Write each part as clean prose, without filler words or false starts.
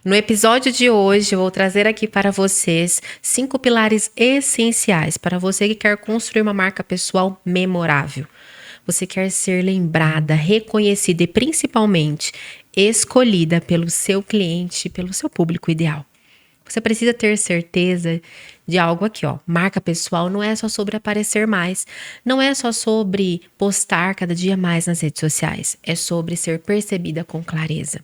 No episódio de hoje, eu vou trazer aqui para vocês 5 pilares essenciais para você que quer construir uma marca pessoal memorável. Você quer ser lembrada, reconhecida e principalmente escolhida pelo seu cliente, pelo seu público ideal. Você precisa ter certeza de algo aqui, ó. Marca pessoal não é só sobre aparecer mais, não é só sobre postar cada dia mais nas redes sociais, é sobre ser percebida com clareza.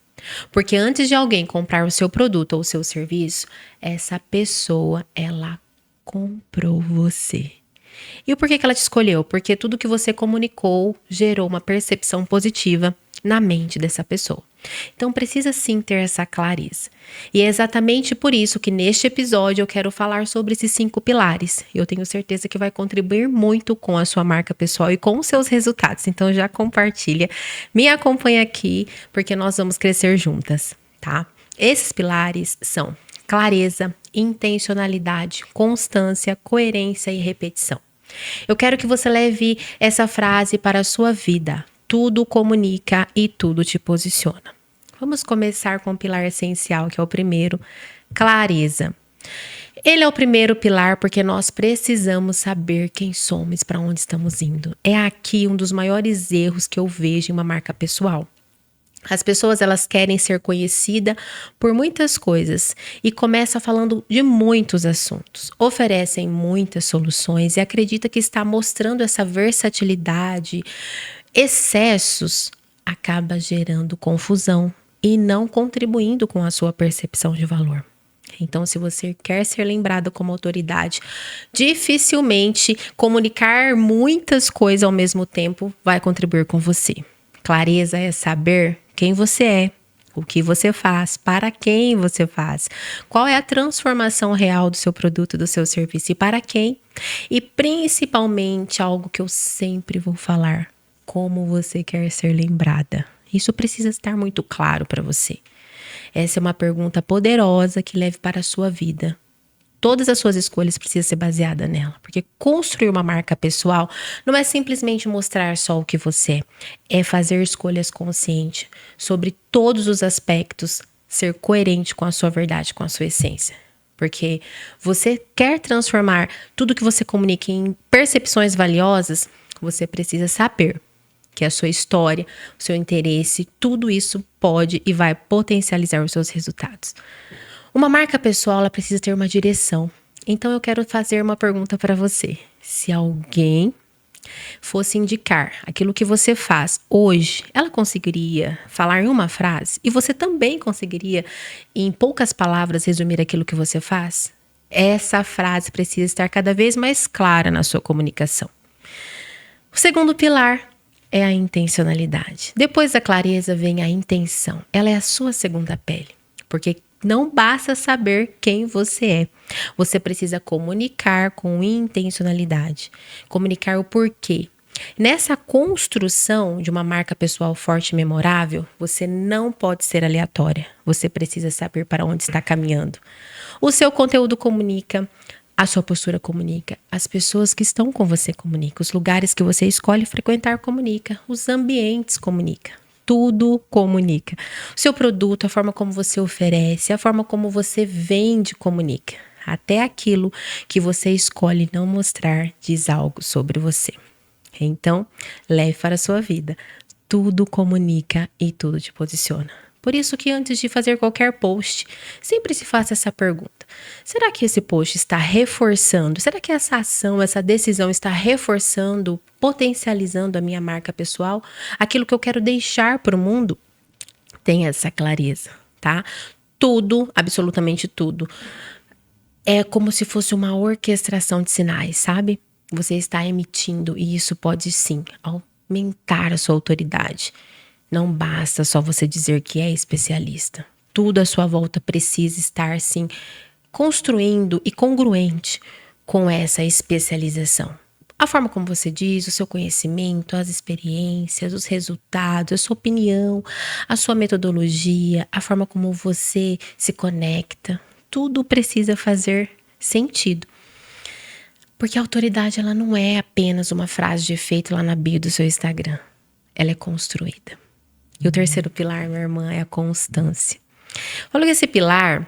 Porque antes de alguém comprar o seu produto ou o seu serviço, essa pessoa, ela comprou você. E o porquê que ela te escolheu? Porque tudo que você comunicou gerou uma percepção positiva na mente dessa pessoa. Então precisa sim ter essa clareza. E é exatamente por isso que neste episódio eu quero falar sobre esses 5 pilares. Eu tenho certeza que vai contribuir muito com a sua marca pessoal e com os seus resultados. Então já compartilha, me acompanha aqui, porque nós vamos crescer juntas, tá? Esses pilares são clareza, intencionalidade, constância, coerência e repetição. Eu quero que você leve essa frase para a sua vida. Tudo comunica e tudo te posiciona. Vamos começar com o pilar essencial, que é o primeiro, clareza. Ele é o primeiro pilar porque nós precisamos saber quem somos, para onde estamos indo. É aqui um dos maiores erros que eu vejo em uma marca pessoal. As pessoas, elas querem ser conhecidas por muitas coisas e começam falando de muitos assuntos. Oferecem muitas soluções e acredita que está mostrando essa versatilidade. Excessos acaba gerando confusão e não contribuindo com a sua percepção de valor. Então, se você quer ser lembrado como autoridade, dificilmente comunicar muitas coisas ao mesmo tempo vai contribuir com você. Clareza é saber quem você é, o que você faz, para quem você faz, qual é a transformação real do seu produto, do seu serviço e para quem. E principalmente algo que eu sempre vou falar, como você quer ser lembrada. Isso precisa estar muito claro para você. Essa é uma pergunta poderosa que leve para a sua vida. Todas as suas escolhas precisam ser baseadas nela, porque construir uma marca pessoal não é simplesmente mostrar só o que você é fazer escolhas conscientes sobre todos os aspectos, ser coerente com a sua verdade, com a sua essência. Porque você quer transformar tudo que você comunica em percepções valiosas, você precisa saber que a sua história, o seu interesse, tudo isso pode e vai potencializar os seus resultados. Uma marca pessoal, ela precisa ter uma direção. Então eu quero fazer uma pergunta para você. Se alguém fosse indicar aquilo que você faz hoje, ela conseguiria falar em uma frase? E você também conseguiria, em poucas palavras, resumir aquilo que você faz? Essa frase precisa estar cada vez mais clara na sua comunicação. O segundo pilar é a intencionalidade. Depois da clareza vem a intenção. Ela é a sua segunda pele. Porque não basta saber quem você é. Você precisa comunicar com intencionalidade. Comunicar o porquê. Nessa construção de uma marca pessoal forte e memorável, você não pode ser aleatória. Você precisa saber para onde está caminhando. O seu conteúdo comunica. A sua postura comunica, as pessoas que estão com você comunicam, os lugares que você escolhe frequentar comunica, os ambientes comunica, tudo comunica. O seu produto, a forma como você oferece, a forma como você vende comunica. Até aquilo que você escolhe não mostrar diz algo sobre você. Então, leve para a sua vida. Tudo comunica e tudo te posiciona. Por isso que antes de fazer qualquer post, sempre se faça essa pergunta. Será que esse post está reforçando? Será que essa ação, essa decisão está reforçando, potencializando a minha marca pessoal? Aquilo que eu quero deixar para o mundo? Tenha essa clareza, tá? Tudo, absolutamente tudo, é como se fosse uma orquestração de sinais, sabe? Você está emitindo e isso pode sim aumentar a sua autoridade. Não basta só você dizer que é especialista. Tudo à sua volta precisa estar, sim, construindo e congruente com essa especialização. A forma como você diz, o seu conhecimento, as experiências, os resultados, a sua opinião, a sua metodologia, a forma como você se conecta, tudo precisa fazer sentido. Porque a autoridade, ela não é apenas uma frase de efeito lá na bio do seu Instagram. Ela é construída. E o terceiro pilar, minha irmã, é a constância. Falando que esse pilar,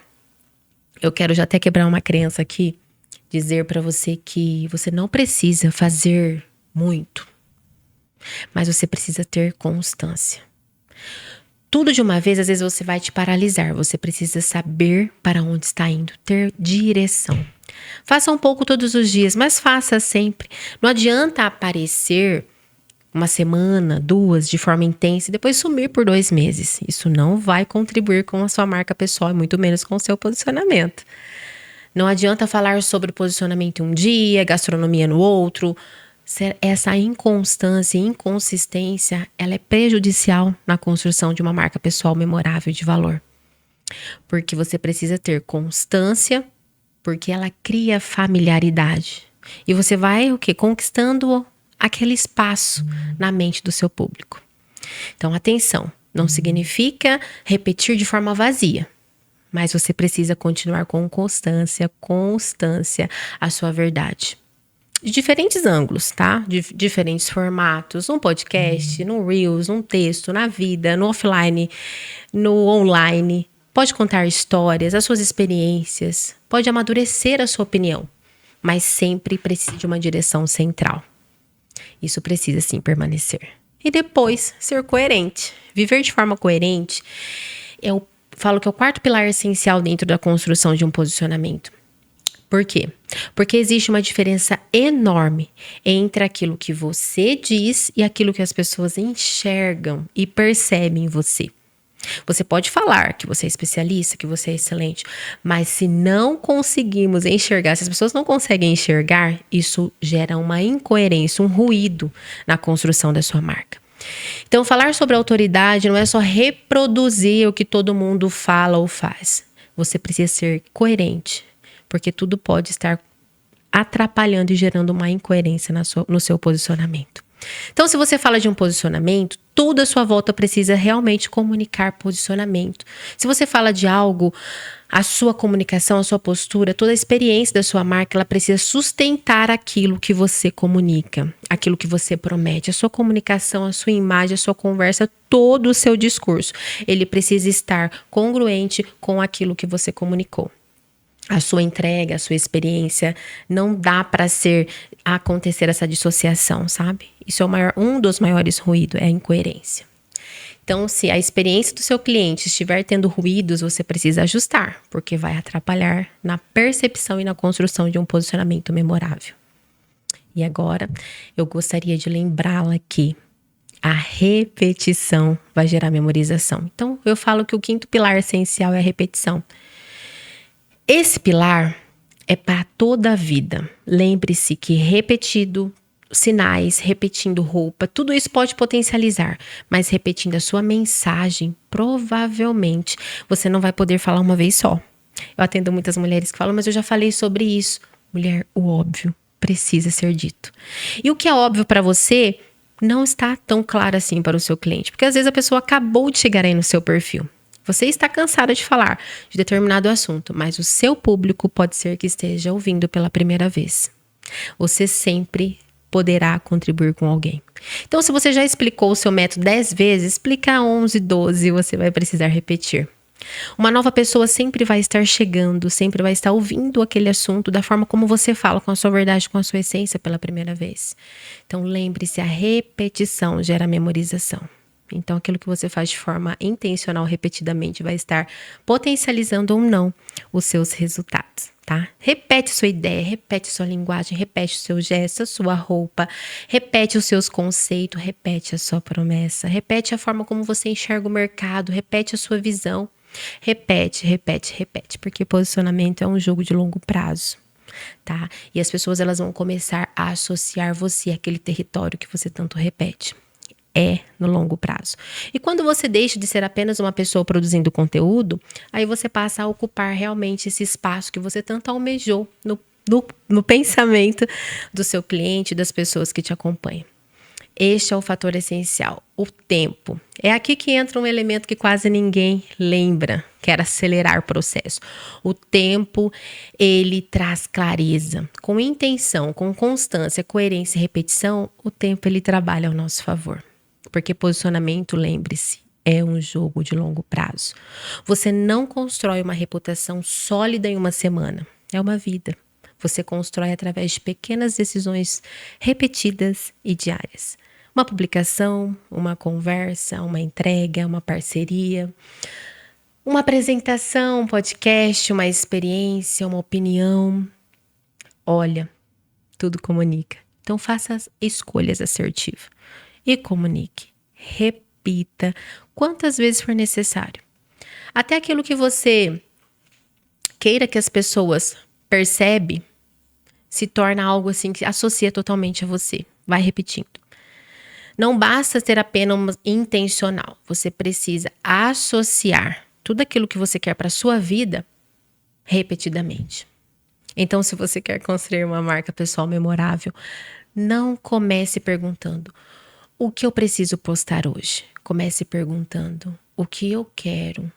eu quero já até quebrar uma crença aqui, dizer para você que você não precisa fazer muito, mas você precisa ter constância. Tudo de uma vez, às vezes você vai te paralisar. Você precisa saber para onde está indo, ter direção. Faça um pouco todos os dias, mas faça sempre. Não adianta aparecer uma semana, 2, de forma intensa e depois sumir por 2 meses. Isso não vai contribuir com a sua marca pessoal e muito menos com o seu posicionamento. Não adianta falar sobre posicionamento um dia, gastronomia no outro. Essa inconstância e inconsistência, ela é prejudicial na construção de uma marca pessoal memorável de valor. Porque você precisa ter constância, porque ela cria familiaridade. E você vai conquistando aquele espaço na mente do seu público. Então, atenção, não significa repetir de forma vazia. Mas você precisa continuar com constância a sua verdade. De diferentes ângulos, tá? De diferentes formatos, um podcast, no Reels, um texto, na vida, no offline, no online. Pode contar histórias, as suas experiências, pode amadurecer a sua opinião, mas sempre precisa de uma direção central. Isso precisa sim permanecer. E depois, ser coerente. Viver de forma coerente, eu falo que é o quarto pilar essencial dentro da construção de um posicionamento. Por quê? Porque existe uma diferença enorme entre aquilo que você diz e aquilo que as pessoas enxergam e percebem em você. Você pode falar que você é especialista, que você é excelente, mas se não conseguimos enxergar, se as pessoas não conseguem enxergar, isso gera uma incoerência, um ruído na construção da sua marca. Então, falar sobre autoridade não é só reproduzir o que todo mundo fala ou faz. Você precisa ser coerente. Porque tudo pode estar atrapalhando e gerando uma incoerência no seu posicionamento. Então, se você fala de um posicionamento, tudo à sua volta precisa realmente comunicar posicionamento. Se você fala de algo, a sua comunicação, a sua postura, toda a experiência da sua marca, ela precisa sustentar aquilo que você comunica, aquilo que você promete. A sua comunicação, a sua imagem, a sua conversa, todo o seu discurso, ele precisa estar congruente com aquilo que você comunicou. A sua entrega, a sua experiência, não dá para acontecer essa dissociação, sabe? Isso é um dos maiores ruídos, é a incoerência. Então, se a experiência do seu cliente estiver tendo ruídos, você precisa ajustar, porque vai atrapalhar na percepção e na construção de um posicionamento memorável. E agora, eu gostaria de lembrá-la que a repetição vai gerar memorização. Então, eu falo que o quinto pilar essencial é a repetição. Esse pilar é para toda a vida. Lembre-se que repetindo sinais, repetindo roupa, tudo isso pode potencializar, mas repetindo a sua mensagem, provavelmente você não vai poder falar uma vez só. Eu atendo muitas mulheres que falam, mas eu já falei sobre isso. Mulher, o óbvio precisa ser dito. E o que é óbvio para você não está tão claro assim para o seu cliente, porque às vezes a pessoa acabou de chegar aí no seu perfil. Você está cansada de falar de determinado assunto, mas o seu público pode ser que esteja ouvindo pela primeira vez. Você sempre poderá contribuir com alguém. Então, se você já explicou o seu método 10 vezes, explica 11, 12, você vai precisar repetir. Uma nova pessoa sempre vai estar chegando, sempre vai estar ouvindo aquele assunto da forma como você fala, com a sua verdade, com a sua essência pela primeira vez. Então, lembre-se, a repetição gera memorização. Então, aquilo que você faz de forma intencional, repetidamente, vai estar potencializando ou não os seus resultados, tá? Repete sua ideia, repete sua linguagem, repete o seu gesto, a sua roupa, repete os seus conceitos, repete a sua promessa, repete a forma como você enxerga o mercado, repete a sua visão, repete, porque posicionamento é um jogo de longo prazo. Tá? E as pessoas elas vão começar a associar você àquele território que você tanto repete. No longo prazo. E quando você deixa de ser apenas uma pessoa produzindo conteúdo, aí você passa a ocupar realmente esse espaço que você tanto almejou no pensamento do seu cliente, das pessoas que te acompanham. Este é o fator essencial, o tempo. É aqui que entra um elemento que quase ninguém lembra, que era acelerar o processo. O tempo, ele traz clareza. Com intenção, com constância, coerência e repetição, o tempo ele trabalha ao nosso favor. Porque posicionamento, lembre-se, é um jogo de longo prazo. Você não constrói uma reputação sólida em uma semana. É uma vida. Você constrói através de pequenas decisões repetidas e diárias. Uma publicação, uma conversa, uma entrega, uma parceria, uma apresentação, um podcast, uma experiência, uma opinião. Olha, tudo comunica. Então faça as escolhas assertivas e comunique. Repita quantas vezes for necessário. Até aquilo que você queira que as pessoas percebam se torna algo assim que associa totalmente a você. Vai repetindo. Não basta ser apenas intencional. Você precisa associar tudo aquilo que você quer para a sua vida repetidamente. Então, se você quer construir uma marca pessoal memorável, não comece perguntando o que eu preciso postar hoje. Comece perguntando o que eu quero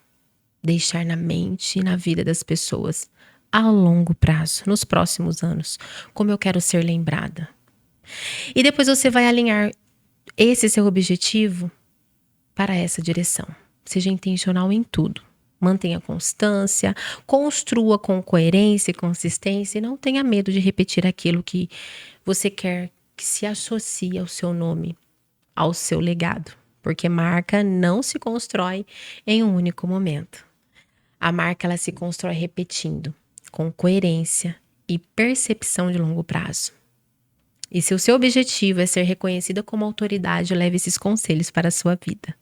deixar na mente e na vida das pessoas a longo prazo, nos próximos anos. Como eu quero ser lembrada. E depois você vai alinhar esse seu objetivo para essa direção. Seja intencional em tudo. Mantenha constância, construa com coerência e consistência e não tenha medo de repetir aquilo que você quer que se associe ao seu nome, ao seu legado. Porque marca não se constrói em um único momento. A marca ela se constrói repetindo, com coerência e percepção de longo prazo. E se o seu objetivo é ser reconhecida como autoridade, leve esses conselhos para a sua vida.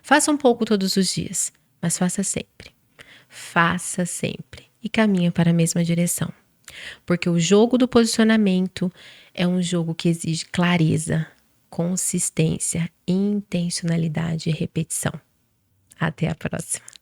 Faça um pouco todos os dias, mas faça sempre. Faça sempre e caminhe para a mesma direção. Porque o jogo do posicionamento é um jogo que exige clareza, consistência, intencionalidade e repetição. Até a próxima.